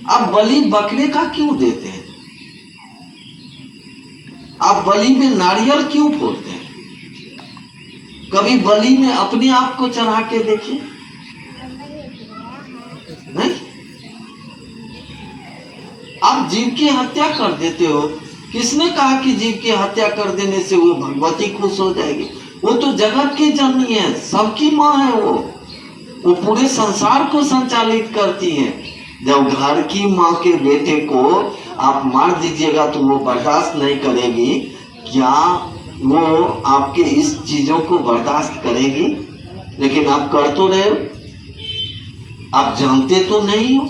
आप बलि बकरे का क्यों देते हैं? आप बलि में नारियल क्यों फोड़ते हैं? कभी बलि में अपने आप को चढ़ा के देखिए, नहीं। आप जीव की हत्या कर देते हो। किसने कहा कि जीव की हत्या कर देने से वो भगवती खुश हो जाएगी? वो तो जगत की जननी है, सबकी माँ है। वो पूरे संसार को संचालित करती है। जब घर की माँ के बेटे को आप मार दीजिएगा तो वो बर्दाश्त नहीं करेगी। क्या वो आपके इस चीजों को बर्दाश्त करेगी? लेकिन आप कर तो रहे हो, आप जानते तो नहीं हो,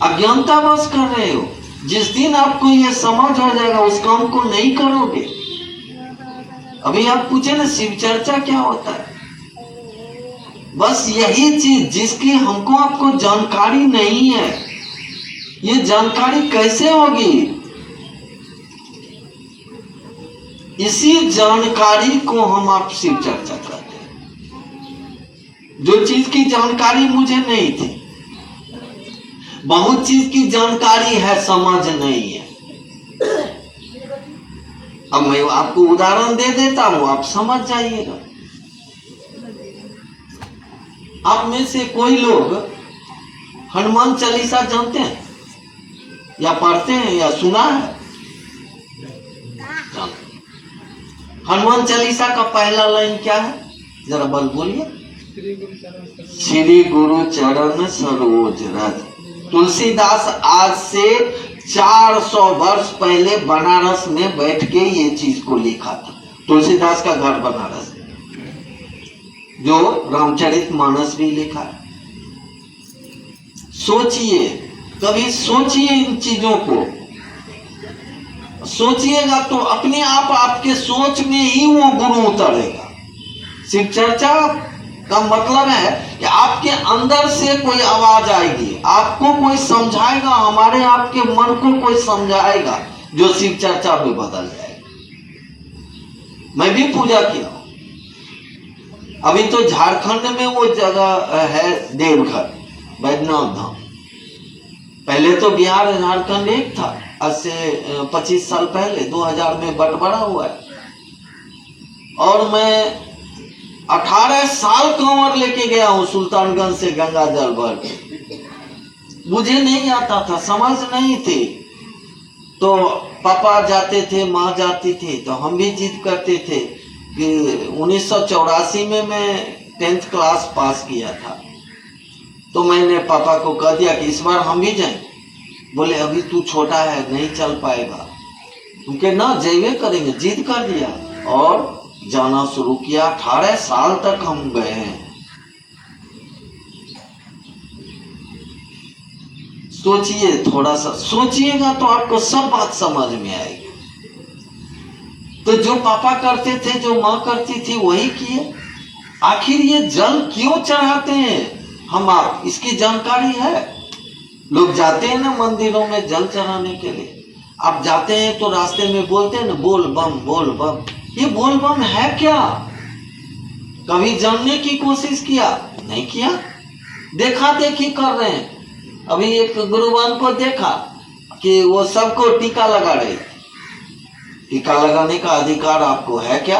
अज्ञानता बस कर रहे हो। जिस दिन आपको ये समझ हो जाएगा उस काम को नहीं करोगे। अभी आप पूछे ना शिव चर्चा क्या होता है? बस यही चीज जिसकी हमको आपको जानकारी नहीं है। ये जानकारी कैसे होगी? इसी जानकारी को हम आप शिव चर्चा करते हैं। जो चीज की जानकारी मुझे नहीं थी, बहुत चीज की जानकारी है, समझ नहीं है। अब मैं आपको उदाहरण दे देता हूं, आप समझ जाइएगा। आप में से कोई लोग हनुमान चालीसा जानते हैं या पढ़ते हैं या सुना है? हनुमान चालीसा का पहला लाइन क्या है? जरा बल बोलिए। श्री गुरु चरण सरोज रज। तुलसीदास आज से 400 वर्ष पहले बनारस में बैठ के ये चीज को लिखा था। तुलसीदास का घर बनारस, जो रामचरितमानस भी लिखा है। सोचिए, कभी सोचिए इन चीजों को। सोचिएगा तो अपने आप आपके सोच में ही वो गुरु उतरेगा। शिव चर्चा का मतलब है कि आपके अंदर से कोई आवाज आएगी, आपको कोई समझाएगा, हमारे आपके मन को कोई समझाएगा, जो शिव चर्चा में बदल जाएगा। मैं भी पूजा किया। अभी तो झारखंड में वो जगह है देवघर, वैद्यनाथ धाम। पहले तो बिहार झारखंड एक था। आज से 25 साल पहले 2000 में बंटवारा हुआ है। और मैं 18 साल कांवर लेके गया हूँ सुल्तानगंज से गंगा जल भर के। मुझे नहीं आता था, समझ नहीं थी। तो पापा जाते थे, माँ जाती थी, तो हम भी जिद करते थे कि 1984 में मैं 10th क्लास पास किया था। तो मैंने पापा को कह दिया कि इस बार हम भी जाएं। बोले अभी तू छोटा है, नहीं चल पाएगा। क्योंकि ना जैवे करेंगे, जिद कर दिया और जाना शुरू किया। 18 साल तक हम गए हैं। सोचिए, थोड़ा सा सोचिएगा तो आपको सब बात समझ में आएगी। तो जो पापा करते थे, जो माँ करती थी, वही किए। आखिर ये जल क्यों चढ़ाते हैं हम आप, इसकी जानकारी है? लोग जाते हैं ना मंदिरों में जल चढ़ाने के लिए। आप जाते हैं तो रास्ते में बोलते हैं ना, बोल बम बोल बम। ये बोल बम है क्या? कभी जानने की कोशिश किया? नहीं किया। देखा देखी कर रहे हैं। अभी एक गुरुवान को देखा कि वो सबको टीका लगा रहे। टीका लगाने का अधिकार आपको है क्या?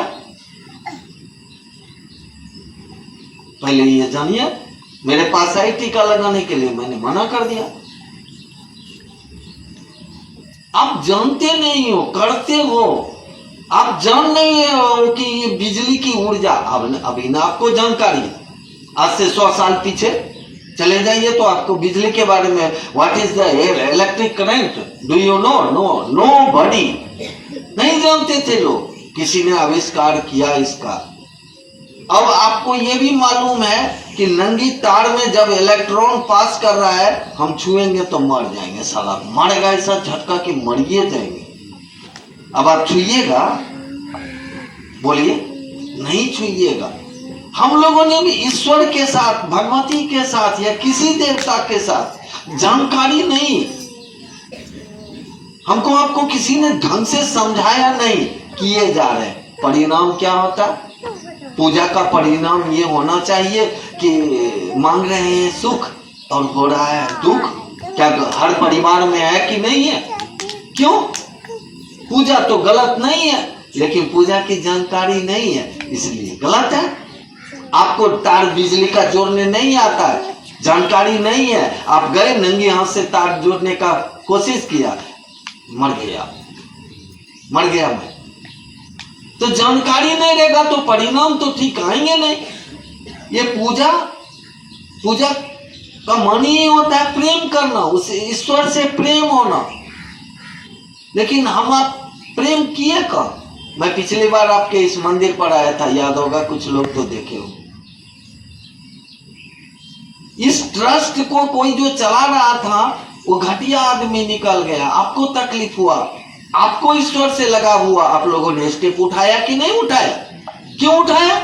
पहले ये जानिए। मेरे पास आई टीका लगाने के लिए, मैंने मना कर दिया। आप जानते नहीं हो, करते हो। आप जान नहीं हो कि ये बिजली की ऊर्जा, अभी ना आपको जानकारी है। आज से 100 साल पीछे चले जाइए तो आपको बिजली के बारे में, what is the electric current, do you know? Nobody नहीं जानते थे लोग। किसी ने आविष्कार किया इसका। अब आपको ये भी मालूम है कि नंगी तार में जब इलेक्ट्रॉन पास कर रहा है, हम छुएंगे तो मर जाएंगे। साला मरेगा ऐसा झटका कि मरिए जाएंगे। अब आप छुइएगा? बोलिए, नहीं छुइएगा। हम लोगों ने भी ईश्वर के साथ, भगवती के साथ या किसी देवता के साथ जानकारी नहीं, हमको आपको किसी ने ढंग से समझाया नहीं, किए जा रहे। परिणाम क्या होता? पूजा का परिणाम ये होना चाहिए कि मांग रहे हैं सुख और हो रहा है दुख। क्या हर परिवार में है कि नहीं है? क्यों? पूजा तो गलत नहीं है, लेकिन पूजा की जानकारी नहीं है इसलिए गलत है। आपको तार बिजली का जोड़ने नहीं आता है, जानकारी नहीं है, आप गए नंगे हाथ से तार जोड़ने का कोशिश किया, मर गया मैं। तो जानकारी नहीं रहेगा तो परिणाम तो ठीक आएंगे नहीं। ये पूजा का मन ही होता है प्रेम करना, उस ईश्वर से प्रेम होना। लेकिन हम आप प्रेम किए कब? मैं पिछली बार आपके इस मंदिर पर आया था, याद होगा, कुछ लोग तो देखे हो। इस ट्रस्ट को कोई जो चला रहा था वो घटिया आदमी निकल गया। आपको तकलीफ हुआ, आपको ईश्वर से लगा हुआ, आप लोगों ने स्टेप उठाया कि नहीं उठाया? क्यों उठाया?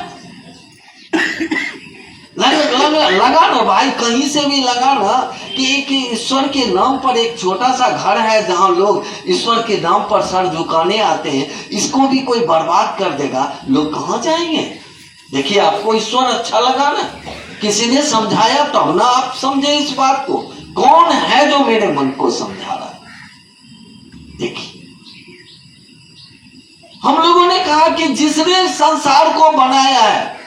लगा ना भाई, कहीं से भी लगा ना कि ईश्वर के नाम पर एक छोटा सा घर है जहां लोग ईश्वर के नाम पर सर झुकाने आते हैं, इसको भी कोई बर्बाद कर देगा, लोग कहां जाएंगे? देखिए, आपको ईश्वर अच्छा लगा ना, किसी ने समझाया तब ना आप समझे इस बात को। कौन है जो मेरे मन को समझा रहा है? देखिए, हम लोगों ने कहा कि जिसने संसार को बनाया है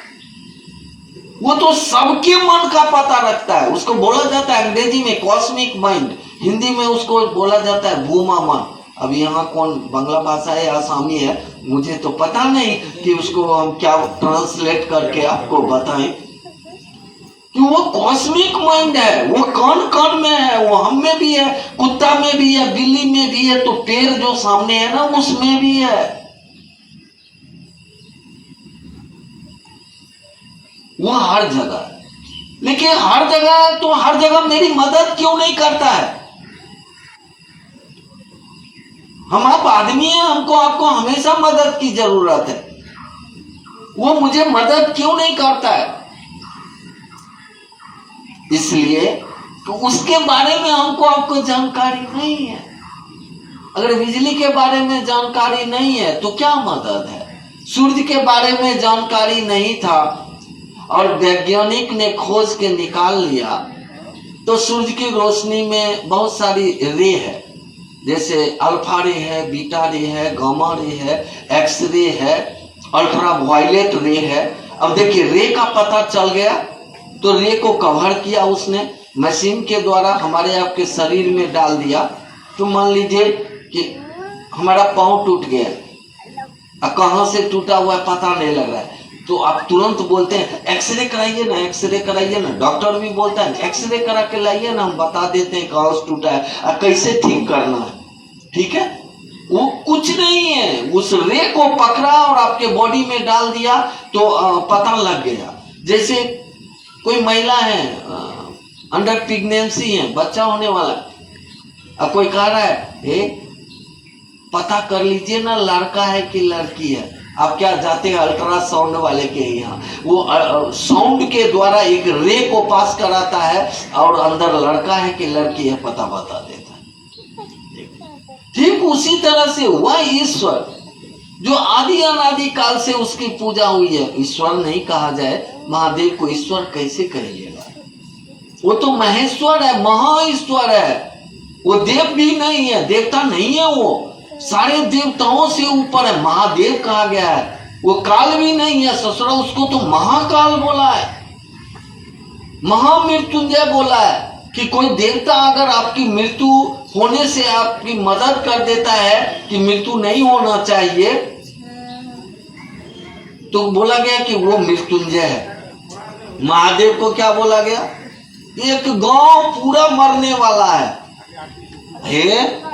वो तो सबके मन का पता रखता है। उसको बोला जाता है अंग्रेजी में कॉस्मिक माइंड, हिंदी में उसको बोला जाता है भूमा मन। अब यहाँ कौन बांग्ला भाषा है या आसामी है मुझे तो पता नहीं कि उसको हम क्या ट्रांसलेट करके आपको बताएं कि वो कॉस्मिक माइंड है, वो कण कण में है, वो हम में भी है, कुत्ता में भी है, बिल्ली में भी है, तो पेड़ जो सामने है ना उसमें भी है। वो हर जगह है। लेकिन हर जगह है तो हर जगह मेरी मदद क्यों नहीं करता है? हम आप आदमी हैं, हमको आपको हमेशा मदद की जरूरत है। वो मुझे मदद क्यों नहीं करता है? इसलिए तो उसके बारे में हमको आपको जानकारी नहीं है। अगर बिजली के बारे में जानकारी नहीं है तो क्या मदद है? सूर्य के बारे में जानकारी नहीं था और वैज्ञानिक ने खोज के निकाल लिया, तो सूर्य की रोशनी में बहुत सारी रे है, जैसे अल्फा रे है, बीटा रे है, गामा रे है, एक्स रे है, अल्ट्रा वायलेट रे है। अब देखिए, रे का पता चल गया तो रे को कवर किया उसने मशीन के द्वारा, हमारे आपके शरीर में डाल दिया। तो मान लीजिए कि हमारा पाँव टूट गया, अब कहाँ से टूटा हुआ है पता नहीं लग रहा है, तो आप तुरंत बोलते हैं एक्सरे कराइए ना, एक्सरे कराइए ना। डॉक्टर भी बोलता है एक्सरे करा के लाइए ना, हम बता देते हैं कहाँ से टूटा है और कैसे ठीक करना है। ठीक है, वो कुछ नहीं है, उस रे को पकड़ा और आपके बॉडी में डाल दिया तो पता लग गया। जैसे कोई महिला है अंडर प्रेगनेंसी है, बच्चा होने वाला है, अब कोई कह रहा है पता कर लीजिए ना लड़का है कि लड़की है। आप क्या जाते हैं अल्ट्रासाउंड वाले के यहाँ, वो साउंड के द्वारा एक रे को पास कराता है और अंदर लड़का है कि लड़की है पता बता देता है। ठीक उसी तरह से हुआ ईश्वर, जो आदि अनादि काल से उसकी पूजा हुई है। ईश्वर नहीं कहा जाए, महादेव को ईश्वर कैसे कहिएगा? वो तो महेश्वर है, महाईश्वर है। वो देव भी नहीं है, देवता नहीं है, वो सारे देवताओं से ऊपर है, महादेव कहा गया है। वो काल भी नहीं है ससुरा, उसको तो महाकाल बोला है, महामृत्युंजय बोला है कि कोई देवता अगर आपकी मृत्यु होने से आपकी मदद कर देता है कि मृत्यु नहीं होना चाहिए, तो बोला गया कि वो मृत्युंजय है। महादेव को क्या बोला गया? एक गांव पूरा मरने वाला है। हे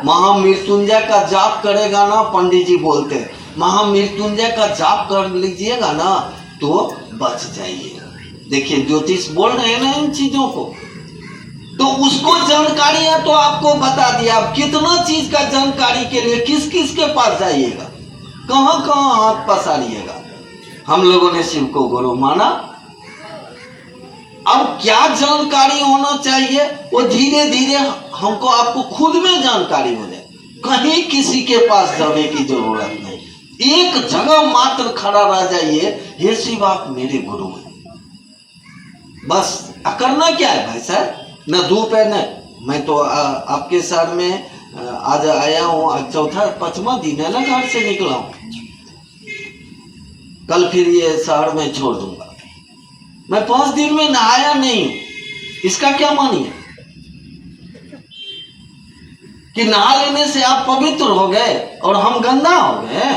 महामृत्युंजय का जाप करेगा ना, पंडित जी बोलते हैं महामृत्युंजय का जाप कर लीजिएगा ना तो बच जाइएगा। देखिए, ज्योतिष बोल रहे हैं ना इन चीजों को, तो उसको जानकारी है तो आपको बता दिया। आप कितना चीज का जानकारी के लिए किस किस के पास जाइएगा, कहां कहां हाथ पसारिएगा। हम लोगों ने शिव को गुरु माना, अब क्या जानकारी होना चाहिए वो धीरे धीरे हमको आपको खुद में जानकारी हो जाए। कहीं किसी के पास जाने की जरूरत नहीं, एक जगह मात्र खड़ा रह जाइए, हे शिव आप मेरे गुरु हैं। बस करना क्या है भाई साहब, न धूप है न मैं तो आपके शहर में आज आया हूँ, आज चौथा 5वां दिन है ना घर से निकला हूँ। कल फिर ये शहर में छोड़ दूंगा। मैं 5 दिन में नहाया नहीं हूं, इसका क्या मानिए कि नहा लेने से आप पवित्र हो गए और हम गंदा हो गए?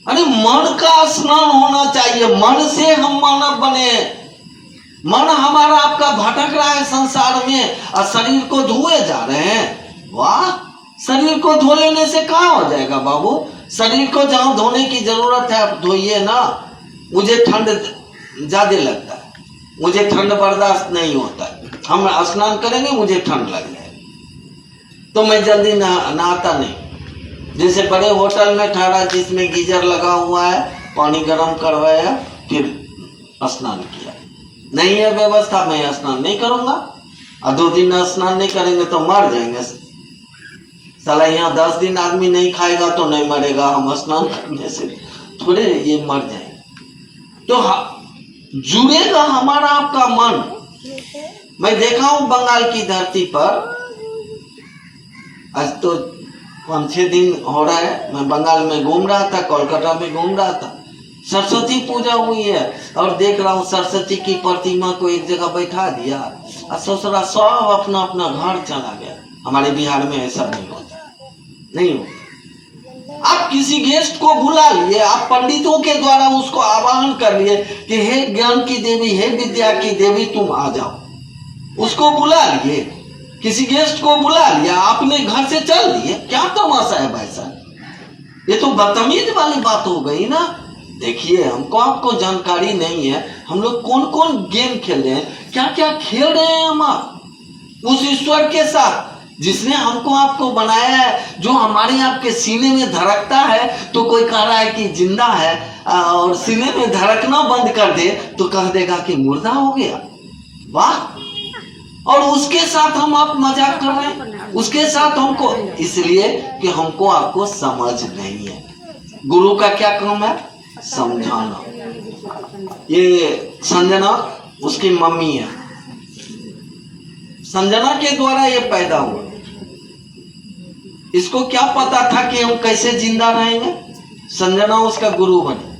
अरे मन का स्नान होना चाहिए, मन से हम मानव बने। मन हमारा आपका भटक रहा है संसार में और शरीर को धोए जा रहे हैं। वाह, शरीर को धो लेने से कहाँ हो जाएगा बाबू? शरीर को जहां धोने की जरूरत है आप धोइए ना। मुझे ठंड ज्यादा लगता है, मुझे ठंड बर्दाश्त नहीं होता है। हम स्नान करेंगे मुझे ठंड लग जाए तो मैं जल्दी नहाता नहीं। जैसे बड़े होटल में ठहरा जिसमें गीजर लगा हुआ है, पानी गर्म करवाया फिर स्नान किया। नहीं है व्यवस्था, मैं स्नान नहीं करूंगा। और 2 दिन स्नान नहीं करेंगे तो मर जाएंगे साला। यहाँ 10 दिन आदमी नहीं खाएगा तो नहीं मरेगा, हम स्नान करने से थोड़े ये मर जाएंगे। तो जुड़ेगा हमारा आपका मन। मैं देखा हूं बंगाल की धरती पर, आज तो 5-6 दिन हो रहा है मैं बंगाल में घूम रहा था, कोलकाता में घूम रहा था। सरस्वती पूजा हुई है और देख रहा हूँ सरस्वती की प्रतिमा को एक जगह बैठा दिया और ससुरा सब अपना अपना घर चला गया। हमारे बिहार में ऐसा नहीं होता, नहीं हो। आप किसी गेस्ट को बुला लिए, आप पंडितों के द्वारा उसको आवाहन कर लिए कि हे ज्ञान की देवी, हे विद्या की देवी तुम आ जाओ। उसको बुला लिए, किसी गेस्ट को बुला लिया, आपने घर से चल दिए। क्या तमाशा है भाई साहब? ये तो बदतमीज वाली बात हो गई ना। देखिए, हमको आपको जानकारी नहीं है हम लोग कौन कौन गेम खेल रहे हैं, क्या क्या खेल रहे हैं हम आप उस ईश्वर के साथ जिसने हमको आपको बनाया है, जो हमारे आपके सीने में धड़कता है तो कोई कह रहा है कि जिंदा है, और सीने में धड़कना बंद कर दे तो कह देगा कि मुर्दा हो गया। वाह, और उसके साथ हम आप मजाक कर रहे हैं, उसके साथ हमको, इसलिए कि हमको आपको समझ नहीं है। गुरु का क्या काम है? समझाना। ये संजना उसकी मम्मी है, संजना के द्वारा ये पैदा हुआ। इसको क्या पता था कि हम कैसे जिंदा रहेंगे? संजना उसका गुरु बने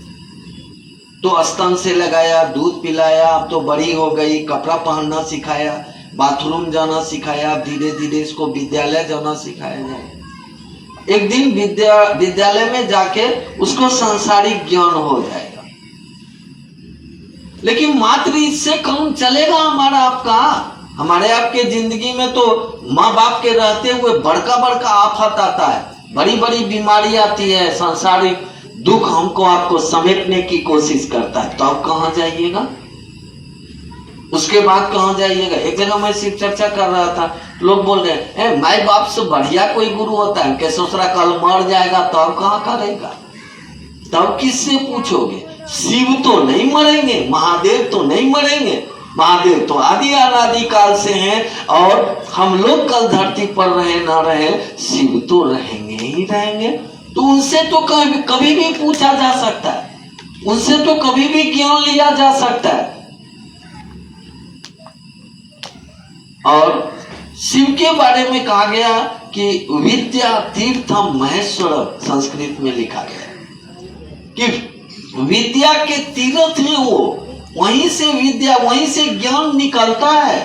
तो स्तन से लगाया, दूध पिलाया, अब तो बड़ी हो गई, कपड़ा पहनना सिखाया, बाथरूम जाना सिखाया, धीरे धीरे इसको विद्यालय जाना सिखाया जाए। एक दिन विद्यालय में जाके उसको सांसारिक ज्ञान हो जाएगा, लेकिन मात्र इससे कौन चलेगा हमारा आपका? हमारे आपके जिंदगी में तो माँ बाप के रहते हुए बड़का बड़का आफत आता है, बड़ी बड़ी बीमारी आती है, सांसारिक दुख हमको आपको समेटने की कोशिश करता है, तो आप कहाँ जाइएगा? उसके बाद कहाँ जाइएगा? एक जगह मैं शिव चर्चा कर रहा था, लोग बोल रहे हैं माई बाप से बढ़िया कोई गुरु होता है क्या? सोच रहा कल मर जाएगा तब कहाँ करेगा, तब किससे पूछोगे? शिव तो नहीं मरेंगे, महादेव तो नहीं मरेंगे, महादेव तो आदि अनादि काल से हैं, और हम लोग कल धरती पर रहे ना रहे शिव तो रहेंगे ही रहेंगे। तो उनसे तो कभी भी पूछा जा सकता है, उनसे तो कभी भी ज्ञान लिया जा सकता है। और शिव के बारे में कहा गया कि विद्या तीर्थम महेश्वर, संस्कृत में लिखा गया कि विद्या के तीर्थ हैं वो, वहीं से विद्या, वहीं से ज्ञान निकलता है।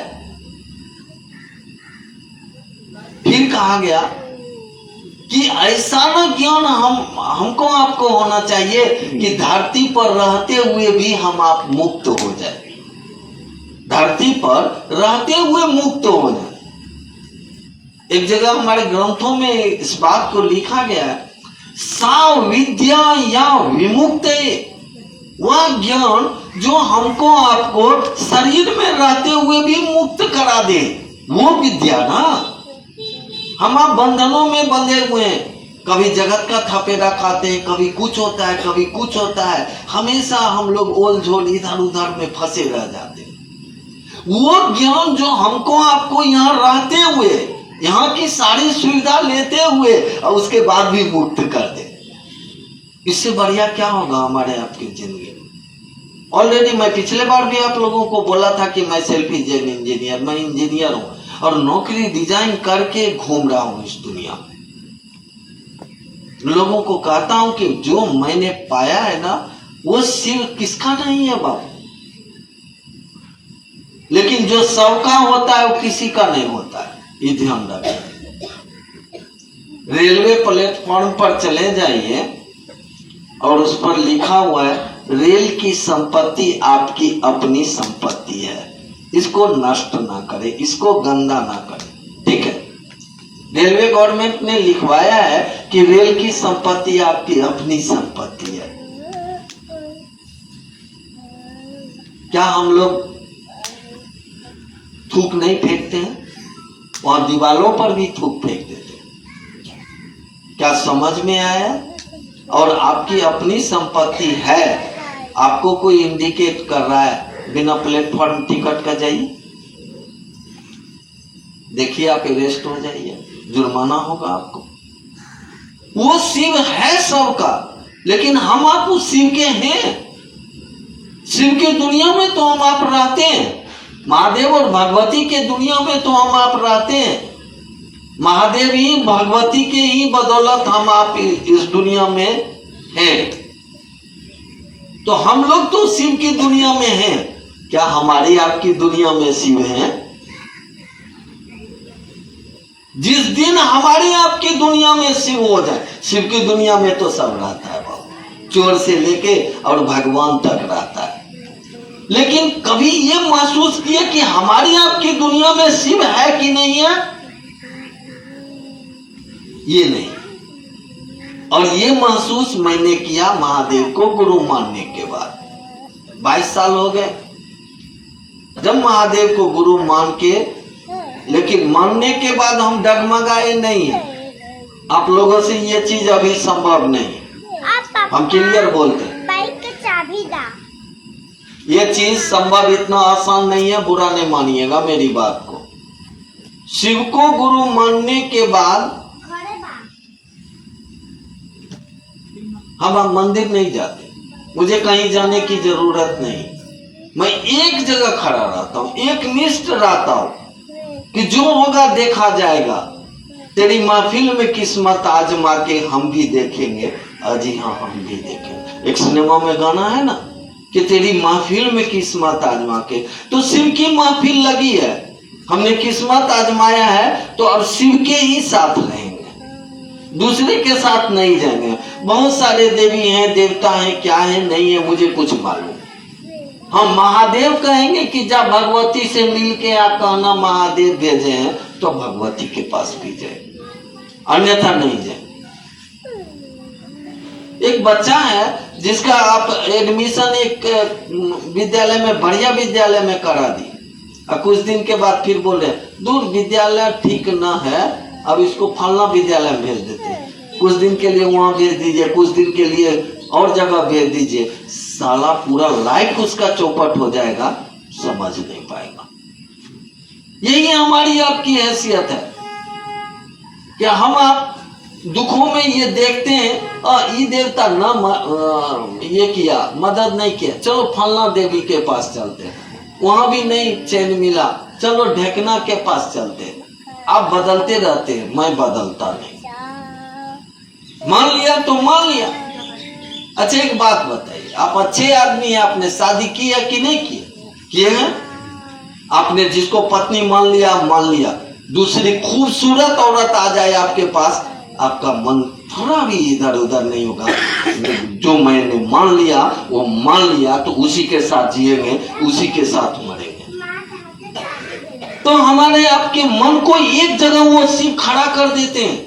फिर कहा गया कि ऐसा ना ज्ञान हमको आपको होना चाहिए कि धरती पर रहते हुए भी हम आप मुक्त हो जाए, धरती पर रहते हुए मुक्त हो जाए। एक जगह हमारे ग्रंथों में इस बात को लिखा गया है, सा विद्या या विमुक्त, वह ज्ञान जो हमको आपको शरीर में रहते हुए भी मुक्त करा दे, वो विद्या ना। हम आप बंधनों में बंधे हुए हैं, कभी जगत का थपेड़ा खाते हैं, कभी कुछ होता है, कभी कुछ होता है, हमेशा हम लोग ओल झोल इधर उधर में फंसे रह जाते हैं। वो ज्ञान जो हमको आपको यहाँ रहते हुए, यहाँ की सारी सुविधा लेते हुए और उसके बाद भी मुक्त कर दे, इससे बढ़िया क्या होगा हमारे आपकी जिंदगी में? ऑलरेडी मैं पिछले बार भी आप लोगों को बोला था कि मैं सेल्फ इंजीनियर, मैं इंजीनियर हूं और नौकरी डिजाइन करके घूम रहा हूं इस दुनिया में। लोगों को कहता हूं कि जो मैंने पाया है ना वो सिर्फ किसका नहीं है बाबू, लेकिन जो सबका होता है वो किसी का नहीं होता है, ये ध्यान रखें। रेलवे प्लेटफॉर्म पर चले जाइए और उस पर लिखा हुआ है रेल की संपत्ति आपकी अपनी संपत्ति है, इसको नष्ट ना करें, इसको गंदा ना करें, ठीक है। रेलवे गवर्नमेंट ने लिखवाया है कि रेल की संपत्ति आपकी अपनी संपत्ति है। क्या हम लोग थूक नहीं फेंकते हैं और दीवारों पर भी थूक फेंक देते हैं? क्या समझ में आया? और आपकी अपनी संपत्ति है, आपको कोई इंडिकेट कर रहा है बिना प्लेटफॉर्म टिकट का जाइए, देखिए आप अरेस्ट हो जाइए, जुर्माना होगा आपको। वो शिव है सबका, लेकिन हम आप उस शिव के हैं। शिव की दुनिया में तो हम आप रहते हैं, महादेव और भगवती के दुनिया में तो हम आप रहते हैं। महादेव ही भगवती के ही बदौलत हम आप इस दुनिया में हैं। तो हम लोग तो शिव की दुनिया में हैं। क्या हमारी आपकी दुनिया में शिव हैं? जिस दिन हमारी आपकी दुनिया में शिव हो जाए, शिव की दुनिया में तो सब रहता है बाबू, चोर से लेके और भगवान तक रहता है। लेकिन कभी ये महसूस किया कि हमारी आपकी दुनिया में शिव है कि नहीं है? ये नहीं। और ये महसूस मैंने किया महादेव को गुरु मानने के बाद। 22 साल हो गए जब महादेव को गुरु मान के, लेकिन मानने के बाद हम डगमगाए नहीं है। आप लोगों से ये चीज अभी संभव नहीं, हम क्लियर बोलते हैं। बाइक का चाबी दा। ये चीज संभव इतना आसान नहीं है, बुरा नहीं मानिएगा मेरी बात को। शिव को गुरु मानने के बाद हम मंदिर नहीं जाते, मुझे कहीं जाने की जरूरत नहीं। मैं एक जगह खड़ा रहता हूँ, एक निष्ठ रहता हूँ कि जो होगा देखा जाएगा। तेरी महफिल में किस्मत आजमा के हम भी देखेंगे। अजी हाँ, हम भी देखेंगे। एक सिनेमा में गाना है ना कि तेरी महफिल में किस्मत आजमा के, तो शिव की महफिल लगी है, हमने किस्मत आजमाया है, तो अब शिव के ही साथ रहेंगे, दूसरे के साथ नहीं जाएंगे। बहुत सारे देवी हैं, देवता हैं, क्या है नहीं है मुझे कुछ मालूम। हम महादेव कहेंगे कि जा भगवती से मिल के आ, कहना महादेव भेजे हैं तो भगवती के पास भी जाए, अन्यथा नहीं जाए। एक बच्चा है जिसका आप एडमिशन एक विद्यालय में, बढ़िया विद्यालय में करा दी, और कुछ दिन के बाद फिर बोले दूर विद्यालय ठीक ना है, अब इसको फलना विद्यालय में भेज देते हैं। कुछ दिन के लिए वहां भेज दीजिए, कुछ दिन के लिए और जगह भेज दीजिए, साला पूरा लाइफ उसका चौपट हो जाएगा, समझ नहीं पाएगा। यही हमारी आपकी हैसियत है कि हम आप दुखों में ये देखते हैं, ये देवता ना ये किया, मदद नहीं किया, चलो फलना देवी के पास चलते हैं, वहां भी नहीं चैन मिला, चलो ढेकना के पास चलते हैं। आप बदलते रहते हैं, मैं बदलता नहीं। मान लिया तो मान लिया। अच्छा एक बात बताइए, आप अच्छे आदमी हैं, आपने शादी की है कि नहीं की? किए हैं। आपने जिसको पत्नी मान लिया, मान लिया, दूसरी खूबसूरत औरत आ जाए आपके पास, आपका मन थोड़ा भी इधर उधर नहीं होगा। जो मैंने मान लिया वो मान लिया, तो उसी के साथ जिएंगे, उसी के साथ मरेंगे। तो हमारे आपके मन को एक जगह वो शिव खड़ा कर देते हैं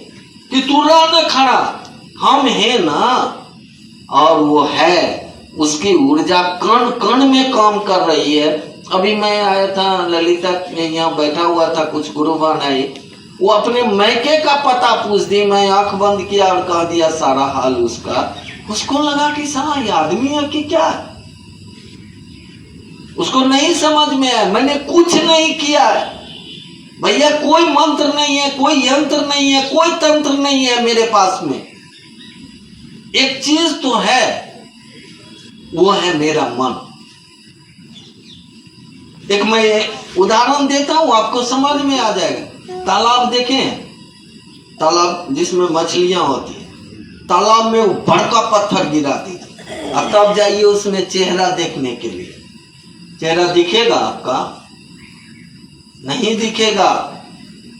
कि तू रह न खड़ा, हम हैं ना, और वो है, उसकी ऊर्जा कण कण में काम कर रही है। अभी मैं आया था, ललिता यहाँ बैठा हुआ था, कुछ गुरुवान आई, वो अपने मैके का पता पूछ दी, मैं आंख बंद किया और कह दिया सारा हाल उसका। उसको लगा कि साला ये आदमी है कि क्या है, उसको नहीं समझ में आया। मैंने कुछ नहीं किया है भैया, कोई मंत्र नहीं है, कोई यंत्र नहीं है, कोई तंत्र नहीं है मेरे पास में। एक चीज तो है, वो है मेरा मन। एक मैं उदाहरण देता हूं, आपको समझ में आ जाएगा। तालाब देखें, तालाब जिसमें मछलियां होती है, तालाब में वो बड़का पत्थर गिरा दीजिए और तब जाइए उसमें चेहरा देखने के लिए। चेहरा दिखेगा आपका? नहीं दिखेगा।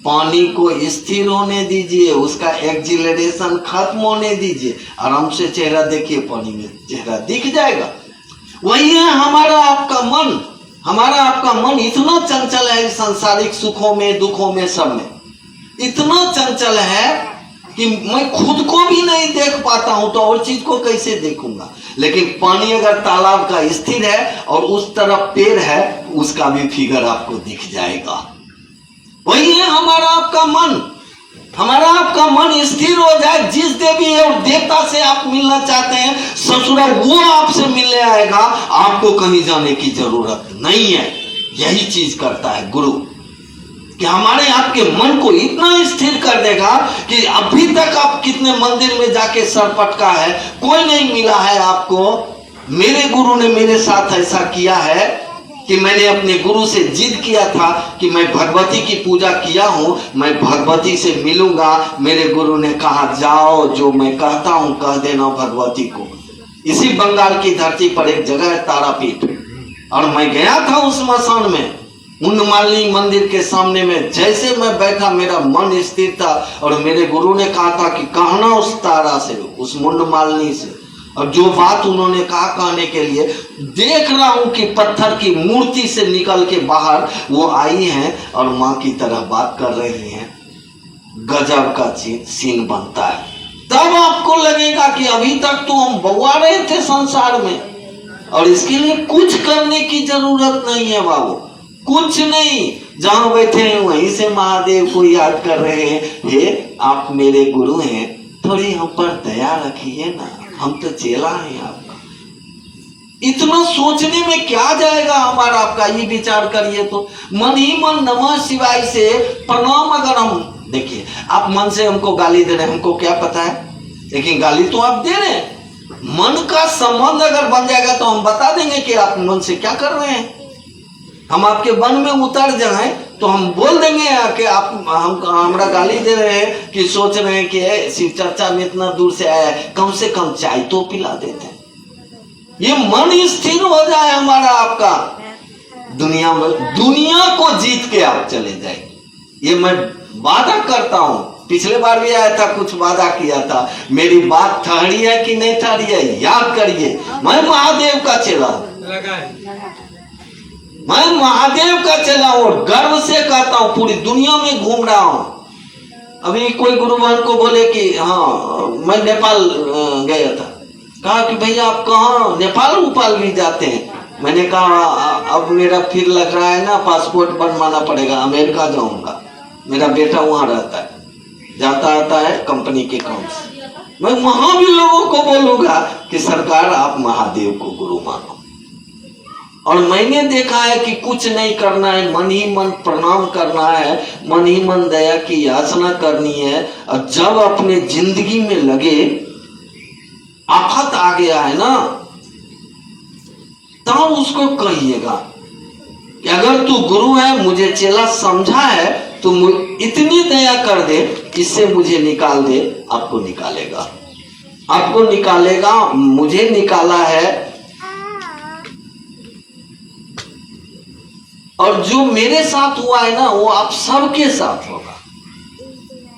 पानी को स्थिर होने दीजिए, उसका एक्सिलरेशन खत्म होने दीजिए, आराम से चेहरा देखिए, पानी में चेहरा दिख जाएगा। वही है हमारा आपका मन। हमारा आपका मन इतना चंचल है, सांसारिक सुखों में, दुखों में, सब में इतना चंचल है कि मैं खुद को भी नहीं देख पाता हूं तो और चीज को कैसे देखूंगा। लेकिन पानी अगर तालाब का स्थिर है और उस तरफ पेड़ है, उसका भी फिगर आपको दिख जाएगा। वही है हमारा आपका मन। हमारा आपका मन स्थिर हो जाए, जिस देवी और देवता से आप मिलना चाहते हैं ससुरा वो आपसे मिलने आएगा, आपको कहीं जाने की जरूरत नहीं है। यही चीज करता है गुरु, कि हमारे आपके मन को इतना स्थिर कर देगा कि अभी तक आप कितने मंदिर में जाके सर पटका है, कोई नहीं मिला है आपको। मेरे गुरु ने मेरे साथ ऐसा किया है कि मैंने अपने गुरु से जिद किया था कि मैं भगवती की पूजा किया हूं, मैं भगवती से मिलूंगा। मेरे गुरु ने कहा जाओ, जो मैं कहता हूं कह देना भगवती को। इसी बंगाल की धरती पर एक जगह है तारापीठ, और मैं गया था उस मसान में, मुंडमालिनी मंदिर के सामने में। जैसे मैं बैठा मेरा मन स्थिर था और मेरे गुरु ने कहा था कि कहना उस तारा से, उस मुंडमालिनी से। और जो बात उन्होंने कहा कहने के लिए, देख रहा हूं कि पत्थर की मूर्ति से निकल के बाहर वो आई हैं और माँ की तरह बात कर रही हैं। गजब का सीन बनता है। तब आपको लगेगा कि अभी तक तो हम बउआ रहे थे संसार में, और इसके लिए कुछ करने की जरूरत नहीं है बाबू, कुछ नहीं। जहां बैठे हैं वहीं से महादेव को याद कर रहे हैं। हे आप मेरे गुरु हैं, थोड़ी हम पर दया रखिए ना, हम तो चेला हैं आपका। इतना सोचने में क्या जाएगा हमारा आपका, ये विचार करिए तो। मन ही मन नमः शिवाय से प्रणाम अगर हम, देखिए आप मन से हमको गाली दे रहे हैं, हमको क्या पता है, लेकिन गाली तो आप दे रहे हैं। मन का संबंध अगर बन जाएगा तो हम बता देंगे कि आप मन से क्या कर रहे हैं। हम आपके मन में उतर जाएं तो हम बोल देंगे कि आप हमरा गाली दे रहे हैं, कि सोच रहे हैं कि शिव चर्चा में इतना दूर से आया है, कम से कम चाय तो पिला देते हैं। ये मन स्थिर हो जाए हमारा आपका, दुनिया में, दुनिया को जीत के आप चले जाएंगे। ये मैं वादा करता हूं। पिछले बार भी आया था, कुछ वादा किया था। मेरी बात ठहरी है कि नहीं ठहरी है, याद करिए। मैं महादेव का चेला हूं, मैं महादेव का चेला हूं, और गर्व से कहता हूं, पूरी दुनिया में घूम रहा हूं। अभी कोई गुरु बहन को बोले कि हाँ मैं नेपाल गया था, कहा कि भैया आप कहाँ, नेपाल उपाल भी जाते हैं। मैंने कहा अब मेरा फिर लग रहा है ना, पासपोर्ट बनवाना पड़ेगा, अमेरिका जाऊंगा। मेरा बेटा वहां रहता है, जाता आता है कंपनी के काम से। मैं वहां भी लोगों को बोलूंगा कि सरकार आप महादेव को गुरु मानो। और मैंने देखा है कि कुछ नहीं करना है, मन ही मन प्रणाम करना है, मन ही मन दया की याचना करनी है। और जब अपने जिंदगी में लगे आफत आ गया है ना, तब उसको कहिएगा कि अगर तू गुरु है, मुझे चेला समझा है, तो इतनी दया कर दे, इससे मुझे निकाल दे। आपको निकालेगा, आपको निकालेगा, मुझे निकाला है। और जो मेरे साथ हुआ है ना, वो आप सबके साथ होगा,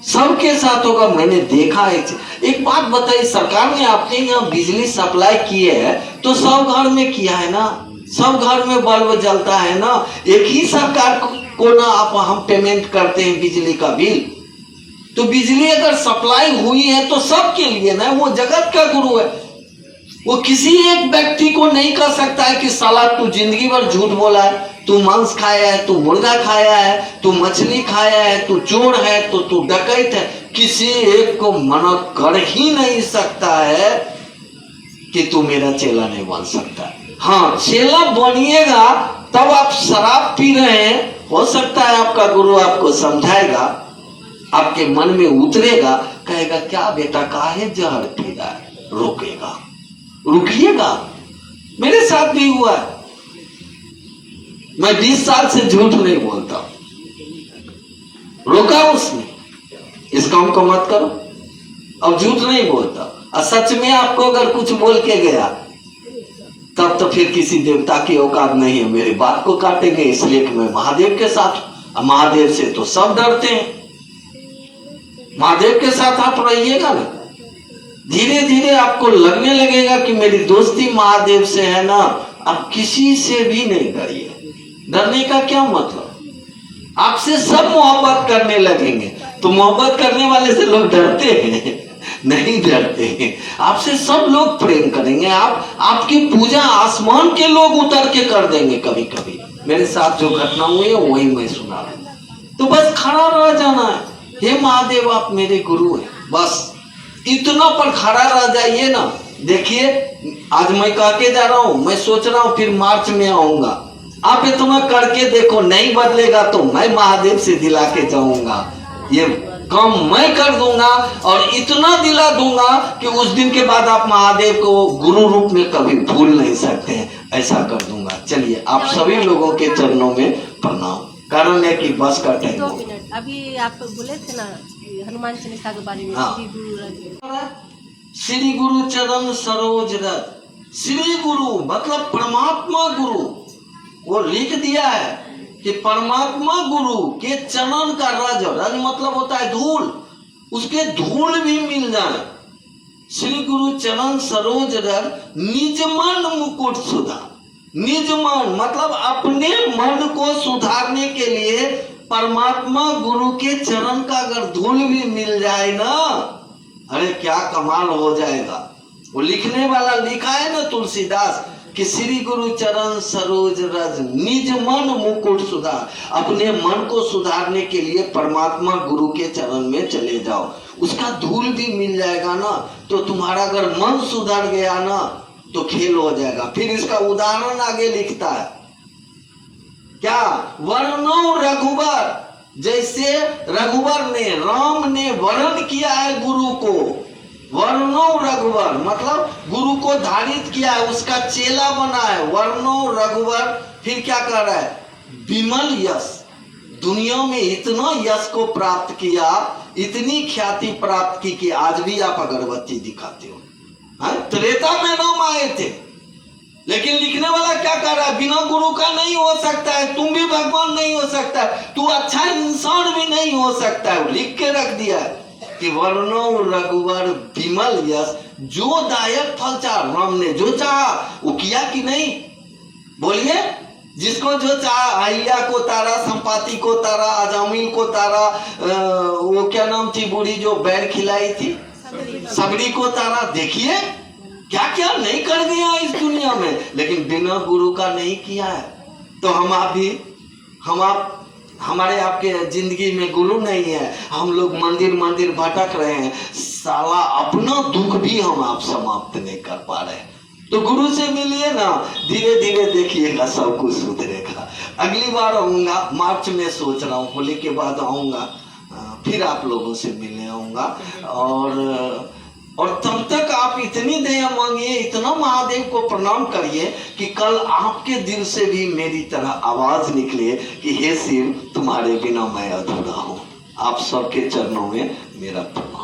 सबके साथ होगा। मैंने देखा है। एक बात बताइए, सरकार ने आपके यहाँ बिजली सप्लाई की है तो सब घर में किया है ना, सब घर में बल्ब जलता है ना। एक ही सरकार को ना आप हम पेमेंट करते हैं बिजली का बिल। तो बिजली अगर सप्लाई हुई है तो सबके लिए ना, वो जगत का गुरु है। वो किसी एक व्यक्ति को नहीं कह सकता है कि साला तू जिंदगी भर झूठ बोला है, तू मांस खाया है, तू मुर्गा खाया है, तू मछली खाया है, तू चोर है, तो तू डकैत है। किसी एक को मना कर ही नहीं सकता है कि तू मेरा चेला नहीं बन सकता। हाँ, चेला बनिएगा तब आप शराब पी रहे हैं, हो सकता है आपका गुरु आपको समझाएगा, आपके मन में उतरेगा, कहेगा क्या बेटा काहे जहर पी रहा है, रोकेगा, रुकिएगा। मेरे साथ भी हुआ है। मैं 20 साल से झूठ नहीं बोलता। रोका उसने, इस काम को मत करो, अब झूठ नहीं बोलता। और सच में आपको अगर कुछ बोल के गया तब तो फिर किसी देवता की औकात नहीं है मेरी बात को काटेंगे, इसलिए कि मैं महादेव के साथ, महादेव से तो सब डरते हैं। महादेव के साथ आप रहिएगा ना, धीरे धीरे आपको लगने लगेगा कि मेरी दोस्ती महादेव से है ना, आप किसी से भी नहीं डरिए। डरने का क्या मतलब, आपसे सब मोहब्बत करने लगेंगे। तो मोहब्बत करने वाले से लोग डरते हैं? नहीं डरते हैं। आपसे सब लोग प्रेम करेंगे। आपकी पूजा आसमान के लोग उतर के कर देंगे। कभी कभी मेरे साथ जो घटना हुई है वही मैं सुना रहा हूं। तो बस खड़ा रह जाना है, हे महादेव आप मेरे गुरु हैं, बस इतना पर खड़ा रह जाइए ना। देखिए आज मैं कह के जा रहा हूं, मैं सोच रहा हूं फिर मार्च में आऊंगा। आप इतना करके देखो, नहीं बदलेगा तो मैं महादेव से दिला के जाऊंगा। ये काम मैं कर दूंगा और इतना दिला दूंगा कि उस दिन के बाद आप महादेव को गुरु रूप में कभी भूल नहीं सकते हैं। ऐसा कर दूंगा। चलिए आप सभी लोगों के चरणों में प्रणाम। कारण है कि बस का टाइम। 2 मिनट, अभी आप बोले थे ना हनुमान चालीसा के बारे में। हाँ। श्री गुरु चरण सरोज रज। श्री गुरु मतलब परमात्मा गुरु, वो लिख दिया है कि परमात्मा गुरु के चरण का रज, रज मतलब होता है धूल, उसके धूल भी मिल जाए। श्री गुरु चरण सरोज रज निज मन मुकुट सुधा। निज मन मतलब अपने मन को सुधारने के लिए परमात्मा गुरु के चरण का अगर धूल भी मिल जाए ना, अरे क्या कमाल हो जाएगा। वो लिखने वाला लिखा है ना तुलसीदास कि श्री गुरु चरण सरोज रज निज मन मुकुट सुधार। अपने मन को सुधारने के लिए परमात्मा गुरु के चरण में चले जाओ, उसका धूल भी मिल जाएगा ना। तो तुम्हारा अगर मन सुधर गया ना तो खेल हो जाएगा। फिर इसका उदाहरण आगे लिखता है क्या, वर्णो रघुवर, जैसे रघुवर ने, राम ने वर्ण किया है गुरु को। वर्णो रघुवर मतलब गुरु को धारित किया है, उसका चेला बना है। वर्णो रघुवर, फिर क्या कर रहा है, विमल यश, दुनिया में इतना यश को प्राप्त किया, इतनी ख्याति प्राप्त की कि आज भी आप अगरबत्ती दिखाते हो। त्रेता में नाम आए थे, लेकिन लिखने वाला क्या कर रहा है, बिना गुरु का नहीं हो सकता है, तुम भी भगवान नहीं हो सकता है, तू अच्छा इंसान भी नहीं हो सकता है। लिख के रख दिया है कि वर्णो रघुवर विमल यश जो दायक फल चाह। राम ने जो चाहा वो किया कि नहीं, बोलिए। जिसको जो चाहा, अहिल्या को तारा, संपाति को तारा, अजामिल को तारा, वो क्या नाम थी बूढ़ी जो बैर खिलाई थी, सबरी को तारा। देखिए क्या क्या नहीं कर दिया इस दुनिया में, लेकिन बिना गुरु का नहीं किया है। तो हमारे आपके जिंदगी में गुरु नहीं है, हम लोग मंदिर मंदिर भटक रहे हैं, साला अपना दुख भी हम आप समाप्त नहीं कर पा रहे। तो गुरु से मिलिए ना, धीरे धीरे देखिएगा सब कुछ सुधरेगा। अगली बार आऊंगा, मार्च में सोच रहा हूँ, होली के बाद आऊंगा, फिर आप लोगों से मिलने आऊंगा। और तब तक आप इतनी दया मांगिए, इतना महादेव को प्रणाम करिए कि कल आपके दिल से भी मेरी तरह आवाज निकले कि हे शिव तुम्हारे बिना मैं अधूरा हूँ। आप सबके चरणों में मेरा प्रणाम।